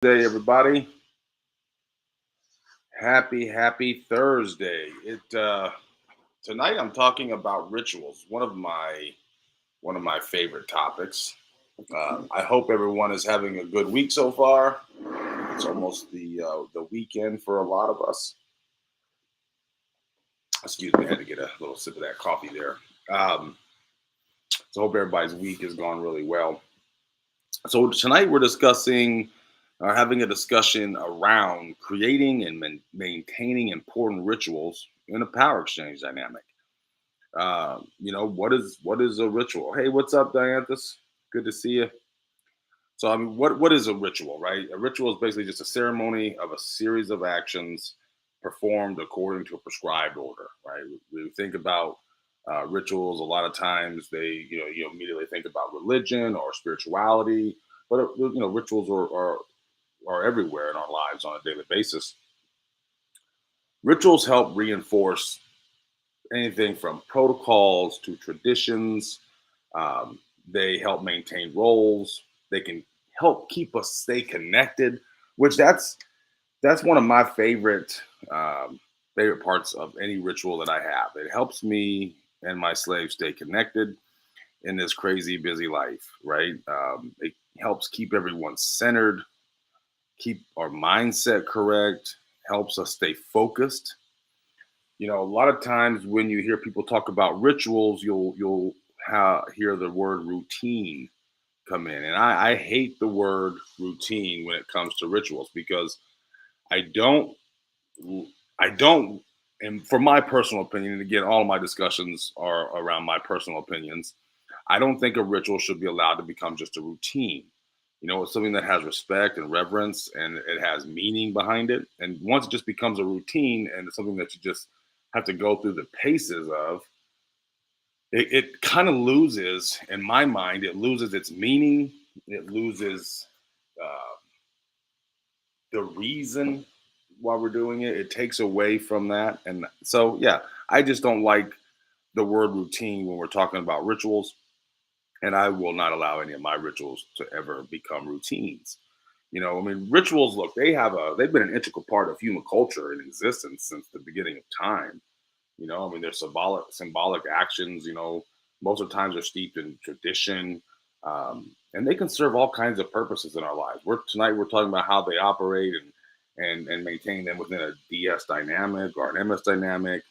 Day, everybody. Happy Thursday. It Tonight I'm talking about rituals. One of my favorite topics. I hope everyone is having a good week so far. It's almost the weekend for a lot of us. Excuse me, I had to get a little sip of that coffee there. Um, so hope everybody's week has gone really well. So tonight we're discussing having a discussion around creating and maintaining important rituals in a power exchange dynamic. What is a ritual? Hey, what's up, Dianthus? Good to see you. So, I mean, what is a ritual, right? A ritual is basically just a ceremony of a series of actions performed according to a prescribed order, right? We think about rituals a lot of times. You immediately think about religion or spirituality, but rituals are everywhere in our lives on a daily basis. Rituals help reinforce anything from protocols to traditions. Um, they help maintain roles. They can help keep us stay connected, which that's one of my favorite parts of any ritual that I have. It helps me and my slaves stay connected in this crazy busy life, right? It helps keep everyone centered, keep our mindset correct, helps us stay focused. A lot of times when you hear people talk about rituals, you'll hear the word routine come in, and I hate the word routine when it comes to rituals because I don't I don't and for my personal opinion, and again, all of my discussions are around my personal opinions. I don't think a ritual should be allowed to become just a routine. It's something that has respect and reverence and it has meaning behind it. And once it just becomes a routine and it's something that you just have to go through the paces of, it kind of loses, in my mind, it loses its meaning. It loses uh, the reason why we're doing it. It takes away from that. And so, yeah, I just don't like the word routine when we're talking about rituals. And I will not allow any of my rituals to ever become routines. I mean, rituals, look, they've been an integral part of human culture in existence since the beginning of time. I mean, they're symbolic actions. Most of the times they're steeped in tradition, and they can serve all kinds of purposes in our lives. We're talking about how they operate and maintain them within a DS dynamic or an MS dynamic.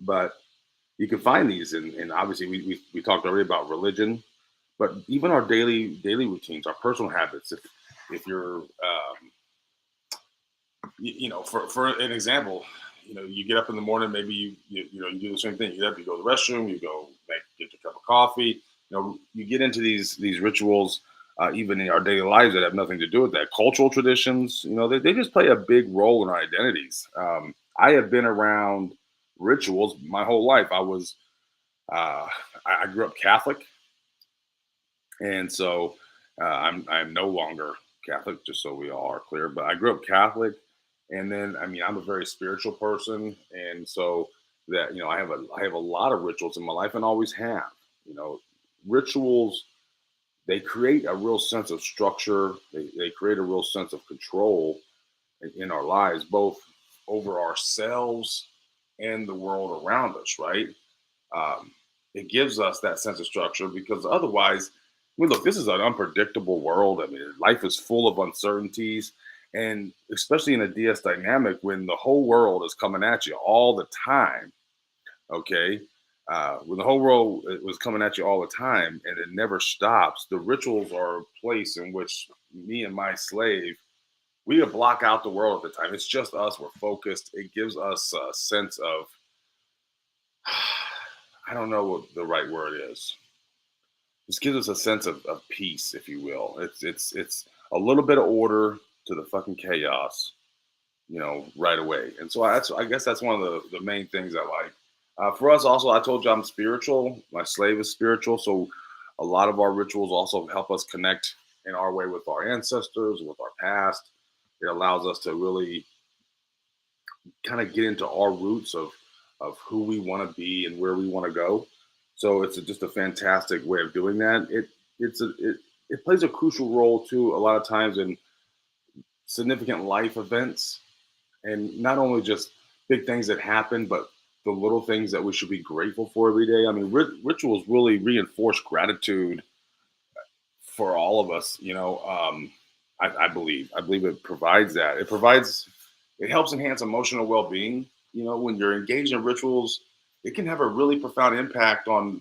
But you can find these and obviously we talked already about religion, but even our daily routines, our personal habits. If you're for an example, you get up in the morning, maybe you do the same thing. You get up, you go to the restroom, you go get your cup of coffee. You get into these rituals, even in our daily lives that have nothing to do with that. Cultural traditions, they just play a big role in our identities. I have been around rituals my whole life. Uh, I grew up Catholic, and so I'm no longer Catholic, just so we all are clear. But I grew up Catholic, and then I mean I'm a very spiritual person, and so that I have a lot of rituals in my life, and always have. You know, Rituals, they create a real sense of structure. They create a real sense of control in our lives, both over ourselves and the world around us. Right? um, it gives us that sense of structure because otherwise, I mean, look, this is an unpredictable world. I mean, life is full of uncertainties, and especially in a DS dynamic when the whole world is coming at you all the time. Okay, when the whole world was coming at you all the time and it never stops, the rituals are a place in which me and my slave we block out the world at the time. It's just us. We're focused. It gives us a sense of I don't know what the right word is. This gives us a sense of peace, if you will. It's a little bit of order to the fucking chaos, right away. And so I guess that's one of the main things I like. For us, also, I told you I'm spiritual. My slave is spiritual, so a lot of our rituals also help us connect in our way with our ancestors, with our past. It allows us to really kind of get into our roots of who we want to be and where we want to go. So it's just a fantastic way of doing that. It plays a crucial role too a lot of times in significant life events, and not only just big things that happen, but the little things that we should be grateful for every day. I mean, rituals really reinforce gratitude for all of us. I believe it provides that. It helps enhance emotional well-being. When you're engaged in rituals, it can have a really profound impact on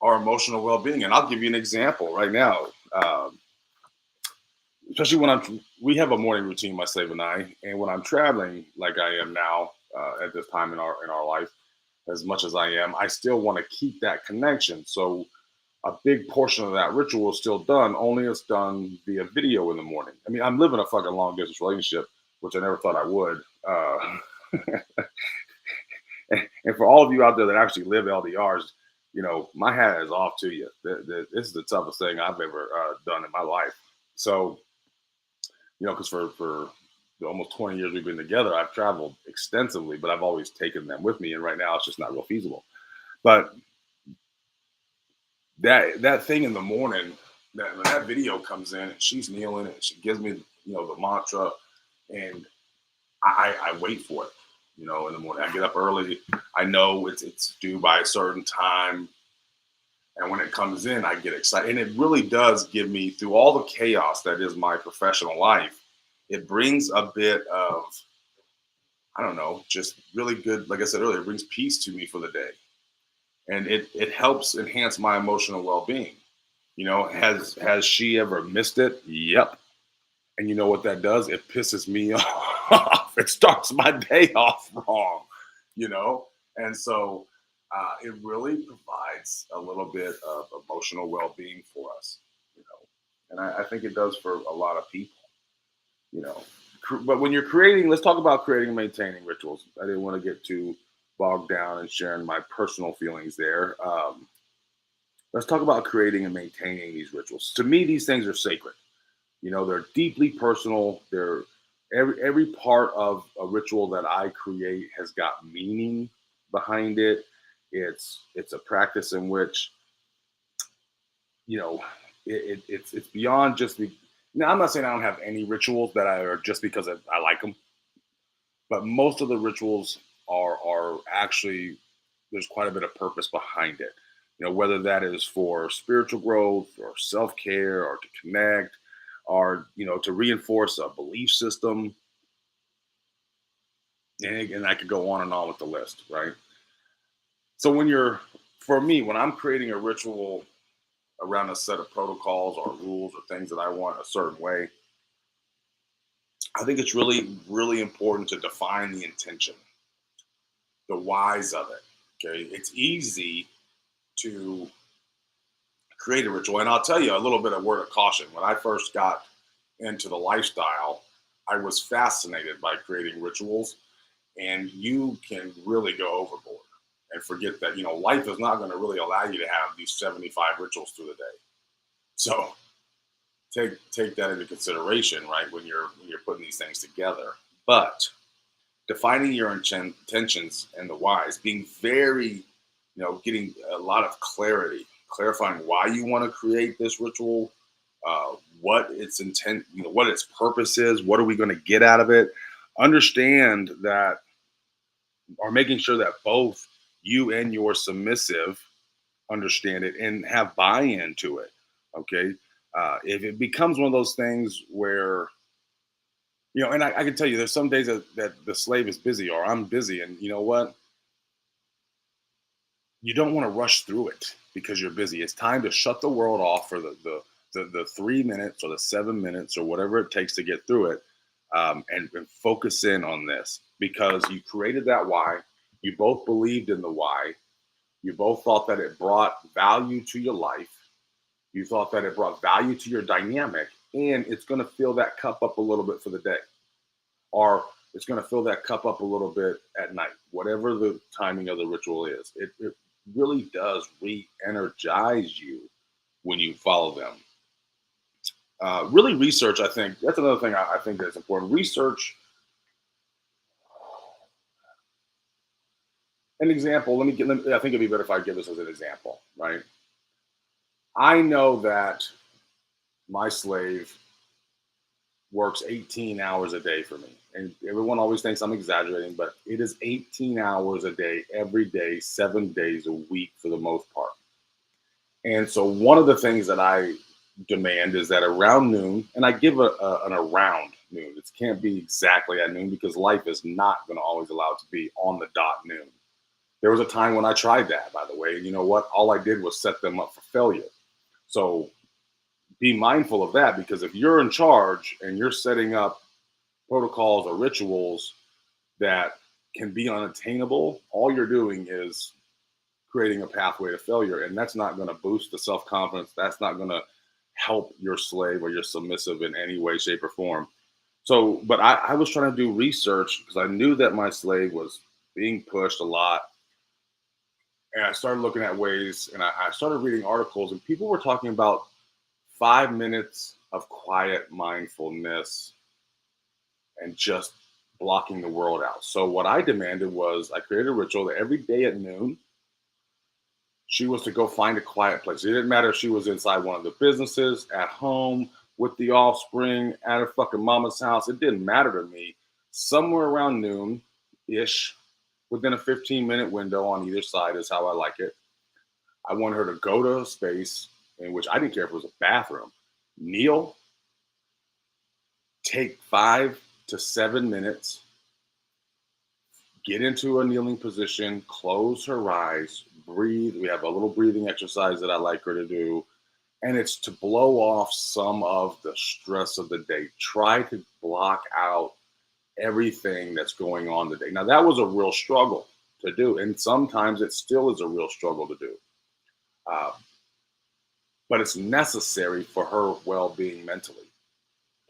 our emotional well-being. And I'll give you an example right now. Especially we have a morning routine, my slave and I, and when I'm traveling, like I am now at this time in our life, as much as I am, I still want to keep that connection. So a big portion of that ritual is still done, only it's done via video in the morning. I mean, I'm living a fucking long distance relationship, which I never thought I would. And for all of you out there that actually live LDRs, my hat is off to you. This is the toughest thing I've ever done in my life. So, because for the almost 20 years we've been together, I've traveled extensively, but I've always taken them with me. And right now it's just not real feasible. But that thing in the morning, that when that video comes in and she's kneeling and she gives me, the mantra, and I wait for it, in the morning. I get up early. I know it's due by a certain time. And when it comes in, I get excited. And it really does give me, through all the chaos that is my professional life, it brings a bit of, I don't know, just really good, like I said earlier, it brings peace to me for the day. And it helps enhance my emotional well-being. Has she ever missed it? Yep. And you know what that does? It pisses me off. It starts my day off wrong, And so it really provides a little bit of emotional well-being for us, And I think it does for a lot of people, But when you're creating, let's talk about creating and maintaining rituals. I didn't want to get too bogged down and sharing my personal feelings there. Let's talk about creating and maintaining these rituals. To me, these things are sacred. They're deeply personal. They're every part of a ritual that I create has got meaning behind it. It's a practice in which, it's beyond just the. Now, I'm not saying I don't have any rituals that are just because I like them, but most of the rituals are actually, there's quite a bit of purpose behind it. Whether that is for spiritual growth or self-care or to connect or, to reinforce a belief system. And I could go on and on with the list, right? So for me, when I'm creating a ritual around a set of protocols or rules or things that I want a certain way, I think it's really, really important to define the intention, the whys of it. Okay. It's easy to create a ritual. And I'll tell you a little bit of word of caution. When I first got into the lifestyle, I was fascinated by creating rituals, and you can really go overboard and forget that, life is not going to really allow you to have these 75 rituals through the day. So take that into consideration, right? When you're putting these things together, but defining your intentions and the whys, being very, getting a lot of clarifying why you want to create this ritual, what its intent, what its purpose is, what are we going to get out of it? Understand that, or making sure that both you and your submissive understand it and have buy-in to it. Okay. If it becomes one of those things where, and I can tell you, there's some days that the slave is busy or I'm busy, and you know what? You don't want to rush through it because you're busy. It's time to shut the world off for the 3 minutes or the 7 minutes or whatever it takes to get through it, and focus in on this, because you created that why. You both believed in the why. You both thought that it brought value to your life. You thought that it brought value to your dynamic, and it's going to fill that cup up a little bit for the day, or it's going to fill that cup up a little bit at night, whatever the timing of the ritual is. It really does re-energize you when you follow them. Really research, I think, that's another thing I think that's important. Research. An example, I think it'd be better if I give this as an example, right? I know that my slave works 18 hours a day for me. And everyone always thinks I'm exaggerating, but it is 18 hours a day, every day, 7 days a week for the most part. And so one of the things that I demand is that around noon, and I give an around noon. It can't be exactly at noon because life is not going to always allow it to be on the dot noon. There was a time when I tried that, by the way. And you know what? All I did was set them up for failure. So be mindful of that, because if you're in charge and you're setting up protocols or rituals that can be unattainable, all you're doing is creating a pathway to failure. And that's not going to boost the self confidence. That's not going to help your slave or your submissive in any way, shape, or form. So, but I was trying to do research because I knew that my slave was being pushed a lot. And I started looking at ways, and I started reading articles, and people were talking about 5 minutes of quiet mindfulness and just blocking the world out. So what I demanded was I created a ritual that every day at noon, she was to go find a quiet place. It didn't matter if she was inside one of the businesses, at home, with the offspring, at her fucking mama's house. It didn't matter to me. Somewhere around noon ish, within a 15-minute window on either side is how I like it. I wanted her to go to a space in which I didn't care if it was a bathroom, kneel, take 5 to 7 minutes, get into a kneeling position, close her eyes, breathe. We have a little breathing exercise that I like her to do. And it's to blow off some of the stress of the day. Try to block out everything that's going on today. Now, that was a real struggle to do. And sometimes it still is a real struggle to do. Uh, but it's necessary for her well-being mentally.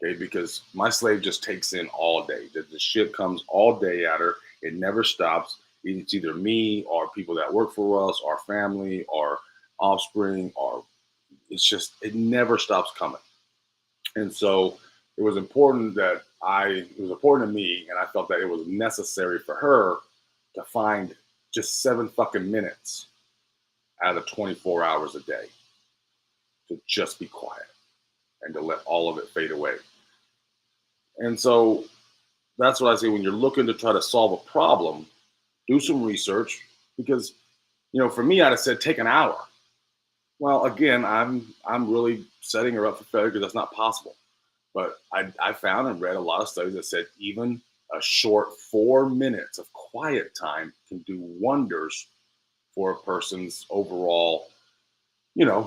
Okay, because my slave just takes in all day. The shit comes all day at her. It never stops. It's either me or people that work for us, our family, or offspring, or it's just, it never stops coming. And so it was important it was important to me, and I felt that it was necessary for her to find just 7 fucking minutes out of 24 hours a day to just be quiet and to let all of it fade away. And so that's what I say when you're looking to try to solve a problem, do some research, because, for me, I'd have said take an hour. Well, again, I'm really setting her up for failure because that's not possible. But I found and read a lot of studies that said even a short 4 minutes of quiet time can do wonders for a person's overall,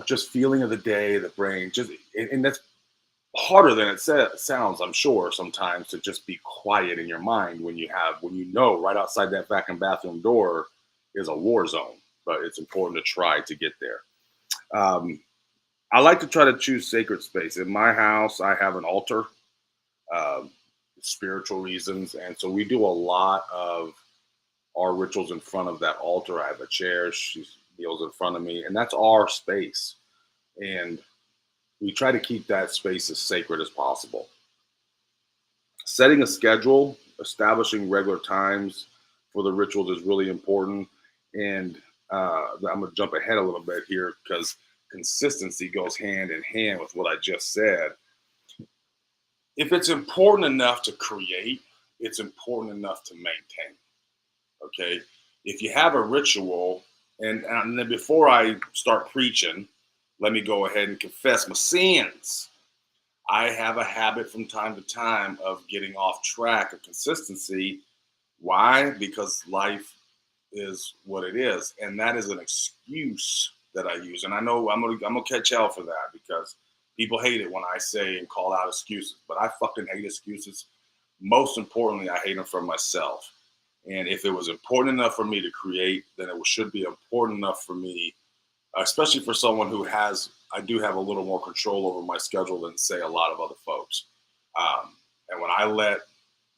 just feeling of the day, the brain, and that's harder than it sounds, I'm sure, sometimes, to just be quiet in your mind when you know right outside that fucking bathroom door is a war zone. But it's important to try to get there. I like to try to choose sacred space. In my house, I have an altar, um, spiritual reasons. And so we do a lot of our rituals in front of that altar. I have a chair, she kneels in front of me, and that's our space. And we try to keep that space as sacred as possible. Setting a schedule, establishing regular times for the rituals is really important. And I'm going to jump ahead a little bit here because consistency goes hand in hand with what I just said. If it's important enough to create, it's important enough to maintain. Okay. If you have a ritual, and then before I start preaching, let me go ahead and confess my sins. I have a habit from time to time of getting off track of consistency. Why? Because life is what it is. And that is an excuse that I use. And I know I'm gonna catch hell for that because people hate it when I say and call out excuses. But I fucking hate excuses. Most importantly, I hate them for myself. And if it was important enough for me to create, then it should be important enough for me, especially for someone I do have a little more control over my schedule than, say, a lot of other folks. And when I let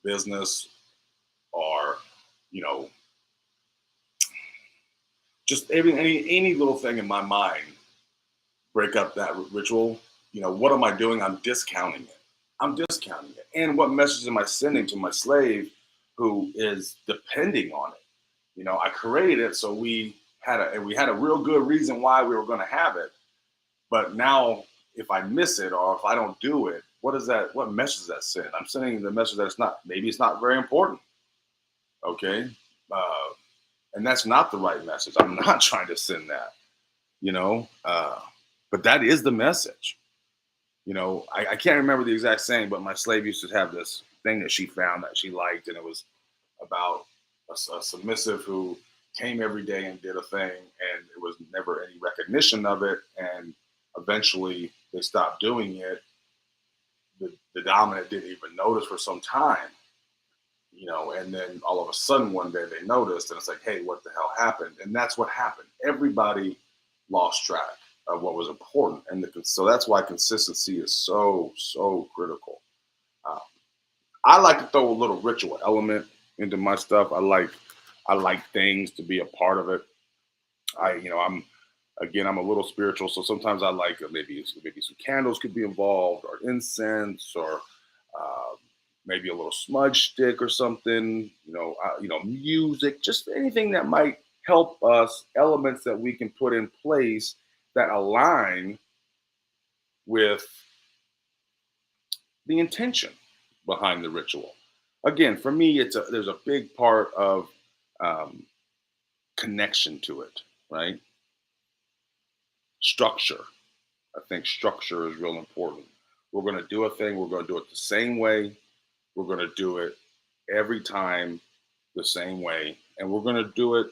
business or, just any little thing in my mind break up that ritual, what am I doing? I'm discounting it. And what message am I sending to my slave who is depending on it? I created it so we had a real good reason why we were going to have it. But now if I miss it or if I don't do it, what is that? What message is that send? I'm sending the message that maybe it's not very important. Okay. Uh, and that's not the right message. I'm not trying to send that, you know, but that is the message. I can't remember the exact saying, but my slave used to have this thing that she found that she liked, and it was about a submissive who came every day and did a thing, and it was never any recognition of it, and eventually they stopped doing it. The dominant didn't even notice for some time, and then all of a sudden one day they noticed, and it's like, hey, what the hell happened? And that's what happened. Everybody lost track of what was important, and so that's why consistency is so critical. Uh, I like to throw a little ritual element into my stuff. I like things to be a part of it. I'm a little spiritual, so sometimes I like maybe some candles could be involved, or incense, or uh, maybe a little smudge stick or something. Music, just anything that might help us, elements that we can put in place that align with the intention behind the ritual. Again, for me, there's a big part of um, connection to it, right? Structure. I think structure is real important. We're going to do a thing, we're going to do it the same way, we're going to do it every time the same way, and we're going to do it.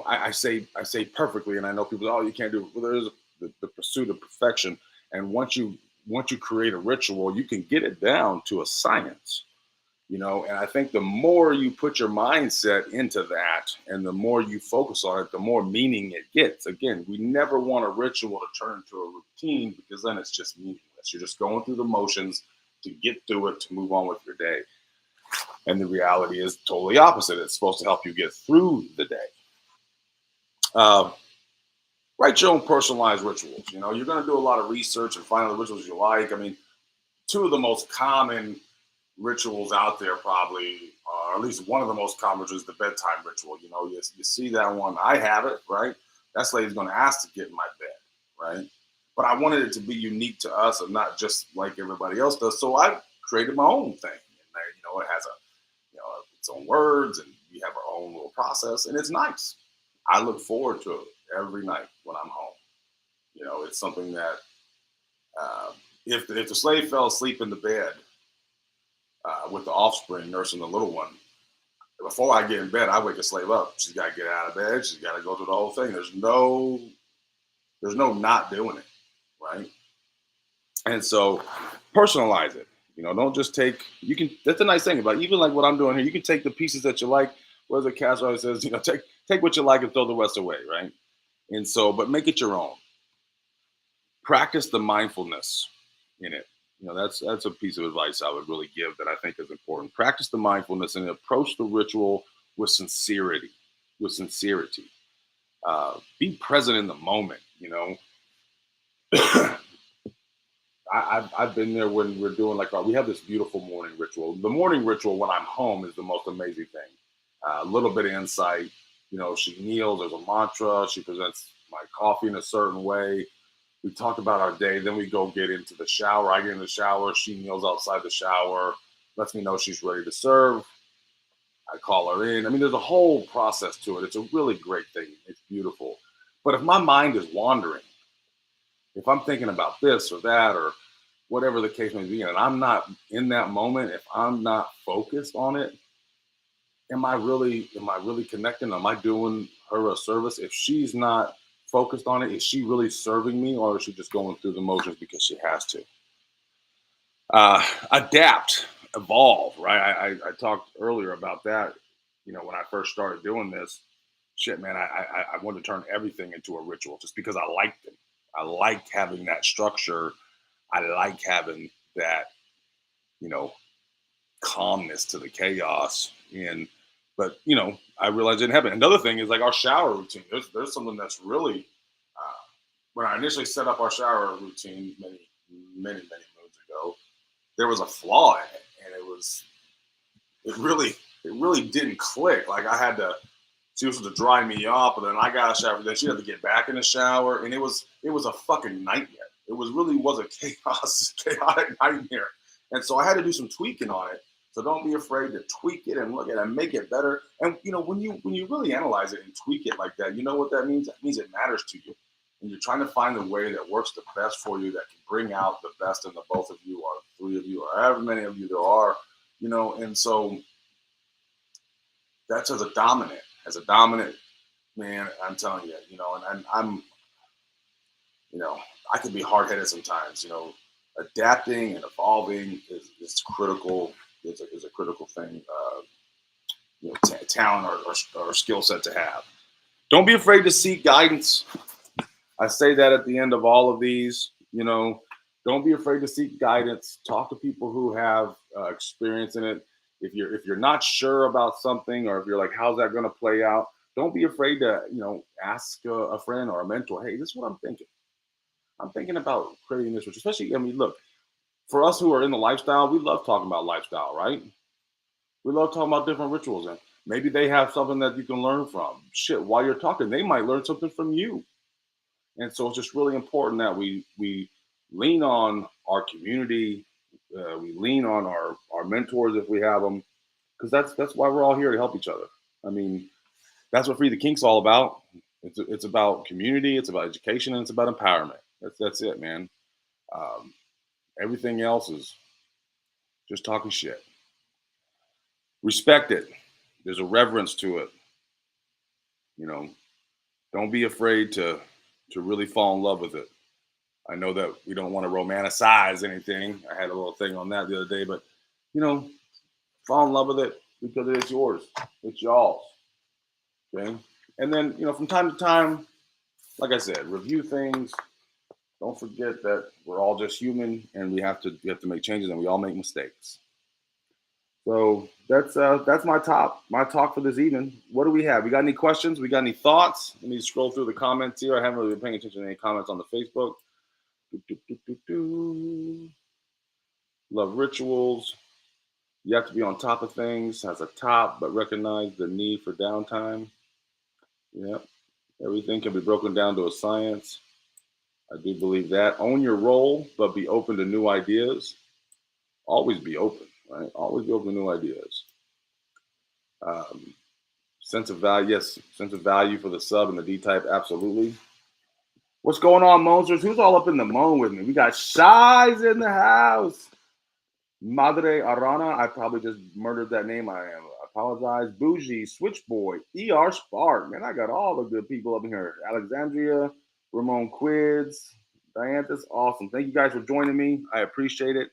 I say perfectly, and I know people, oh, you can't do it. Well, there's the pursuit of perfection, and once you create a ritual, you can get it down to a science. And I think the more you put your mindset into that and the more you focus on it, the more meaning it gets. Again, we never want a ritual to turn into a routine, because then it's just meaningless. You're just going through the motions to get through it, to move on with your day. And the reality is totally opposite. It's supposed to help you get through the day. uh, Write your own personalized rituals. You're going to do a lot of research and find the rituals you like. I mean, two of the most common rituals out there, probably, or at least one of the most common rituals, is the bedtime ritual. You see that one. I have it, right? That slave's going to ask to get in my bed, right? But I wanted it to be unique to us and not just like everybody else does. So I created my own thing. And it has its own words, and we have our own little process, and it's nice. I look forward to it every night when I'm home. It's something that uh, if the slave fell asleep in the bed with the offspring nursing the little one, before I get in bed, I wake a slave up. She's got to get out of bed. She's got to go through the whole thing. There's no not doing it, right? And so personalize it. Don't just take. You can. That's a nice thing about even like what I'm doing here. You can take the pieces that you like. Whereas the Castro says, take what you like and throw the rest away, right? And so, but make it your own. Practice the mindfulness in it. That's a piece of advice I would really give that I think is important. Practice the mindfulness and approach the ritual with sincerity. With sincerity, be present in the moment. I've been there when we're doing we have this beautiful morning ritual. The morning ritual when I'm home is the most amazing thing. A little bit of insight. She kneels. There's a mantra. She presents my coffee in a certain way. We talk about our day. Then we go get into the shower. I get in the shower. She kneels outside the shower, lets me know she's ready to serve. I call her in. I mean, there's a whole process to it. It's a really great thing. It's beautiful. But if my mind is wandering, if I'm thinking about this or that or whatever the case may be, and I'm not in that moment, if I'm not focused on it, am I really connecting? Am I doing her a service? If she's not focused on it, is she really serving me, or is she just going through the motions because she has to? Adapt, evolve, right? I talked earlier about that. When I first started doing this, shit, man, I wanted to turn everything into a ritual just because I liked it. I like having that structure. I like having that, you know, calmness to the chaos. But I realized it didn't happen. Another thing is like our shower routine. There's something that's really when I initially set up our shower routine many moons ago, there was a flaw in it, and it really didn't click. Like she was supposed to dry me off, and then I got a shower. Then she had to get back in the shower, and it was a fucking nightmare. It was a chaotic nightmare. And so I had to do some tweaking on it. So don't be afraid to tweak it and look at it and make it better. And when you really analyze it and tweak it like that, you know what that means? That means it matters to you. And you're trying to find the way that works the best for you, that can bring out the best in the both of you, or three of you, or however many of you there are, and so that's as a dominant man, I'm telling you, and I'm, I can be hard headed sometimes, adapting and evolving is critical, is a critical thing, talent or skill set to have. Don't be afraid to seek guidance. I say that at the end of all of these, don't be afraid to seek guidance. Talk to people who have experience in it. If you're not sure about something, or if you're like, how's that going to play out? Don't be afraid to, ask a friend or a mentor. Hey, this is what I'm thinking. I'm thinking about creating this, which especially, look, for us who are in the lifestyle, we love talking about lifestyle, right? We love talking about different rituals, and maybe they have something that you can learn from. Shit, while you're talking, they might learn something from you. And so it's just really important that we lean on our community, we lean on our mentors if we have them, because that's why we're all here, to help each other. I mean, that's what Free the Kink's all about. It's about community, it's about education, and it's about empowerment. That's it, man. Everything else is just talking shit. Respect it. There's a reverence to it. Don't be afraid to really fall in love with it. I know that we don't want to romanticize anything. I had a little thing on that the other day, but fall in love with it because it's yours. It's y'all's. Okay. And then, from time to time, like I said, review things. Don't forget that we're all just human, and we have to make changes, and we all make mistakes. So that's my talk for this evening. What do we have? We got any questions? We got any thoughts? Let me scroll through the comments here. I haven't really been paying attention to any comments on the Facebook. Love rituals. You have to be on top of things, has a top, but recognize the need for downtime. Yep. Everything can be broken down to a science. I do believe that. Own your role, but be open to new ideas. Always be open, right? Always be open to new ideas. Sense of value, yes. Sense of value for the sub and the D-type, absolutely. What's going on, Monsters? Who's all up in the moan with me? We got Shies in the house. Madre Arana, I probably just murdered that name. I apologize. Bougie, Switchboy, ER Spark. Man, I got all the good people up in here. Alexandria, Ramon Quids, Dianthus, awesome. Thank you guys for joining me. I appreciate it.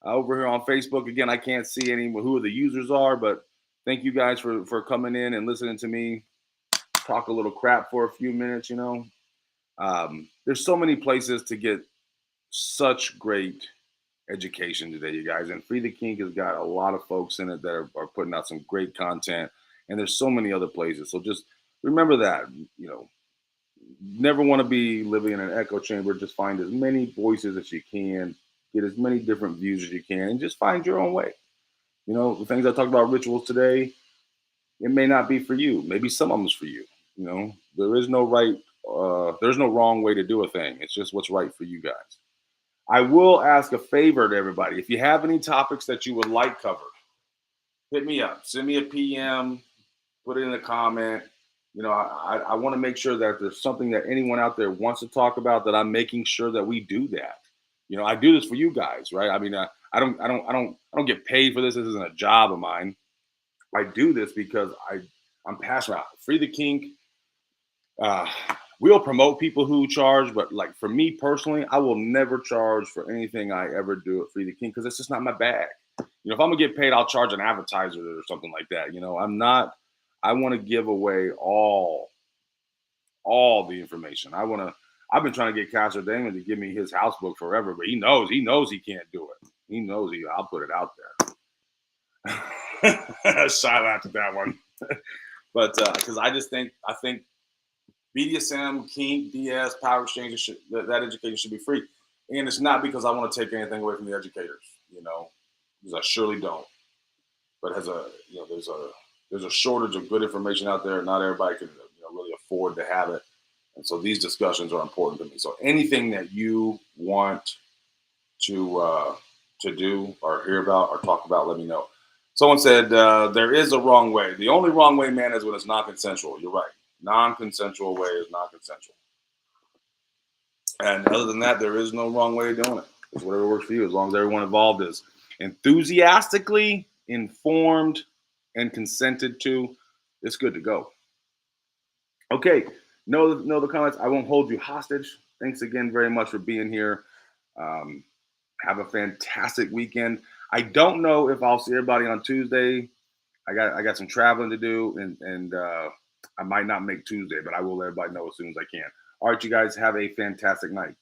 Over here on Facebook, again, I can't see who the users are, but thank you guys for coming in and listening to me talk a little crap for a few minutes, There's so many places to get such great education today, you guys. And Free the Kink has got a lot of folks in it that are putting out some great content. And there's so many other places. So just remember that, never want to be living in an echo chamber. Just find as many voices as you can, get as many different views as you can, and just find your own way. The things I talked about, rituals today, it may not be for you. Maybe some of them is for you. There is no right, there's no wrong way to do a thing. It's just what's right for you guys. I will ask a favor to everybody. If you have any topics that you would like covered, hit me up. Send me a PM, put it in a comment. I want to make sure that there's something that anyone out there wants to talk about, that I'm making sure that we do that. I do this for you guys, right? I mean, I don't get paid for this. This isn't a job of mine. I do this because I'm passionate. Free the Kink. We'll promote people who charge, but like for me personally, I will never charge for anything I ever do at Free the Kink, because it's just not my bag. If I'm gonna get paid, I'll charge an advertiser or something like that. I'm not. I want to give away all the information. I've been trying to get Castor Damon to give me his house book forever, but he knows he can't do it. He knows I'll put it out there. Shout out to that one. But because I think BDSM, Kink, DS, Power Exchange, that education should be free. And it's not because I want to take anything away from the educators, because I surely don't. But there's a shortage of good information out there. Not everybody can really afford to have it. And so these discussions are important to me. So anything that you want to do or hear about or talk about, let me know. Someone said there is a wrong way. The only wrong way, man, is when it's non-consensual. You're right. Non-consensual way is non-consensual. And other than that, there is no wrong way of doing it. It's whatever works for you, as long as everyone involved is enthusiastically informed and consented to. It's good to go. Okay, know the comments. I won't hold you hostage. Thanks again very much for being here. Um, have a fantastic weekend. I don't know if I'll see everybody on Tuesday. I got some traveling to do, and I might not make Tuesday, but I will let everybody know as soon as I can. All right, you guys have a fantastic night.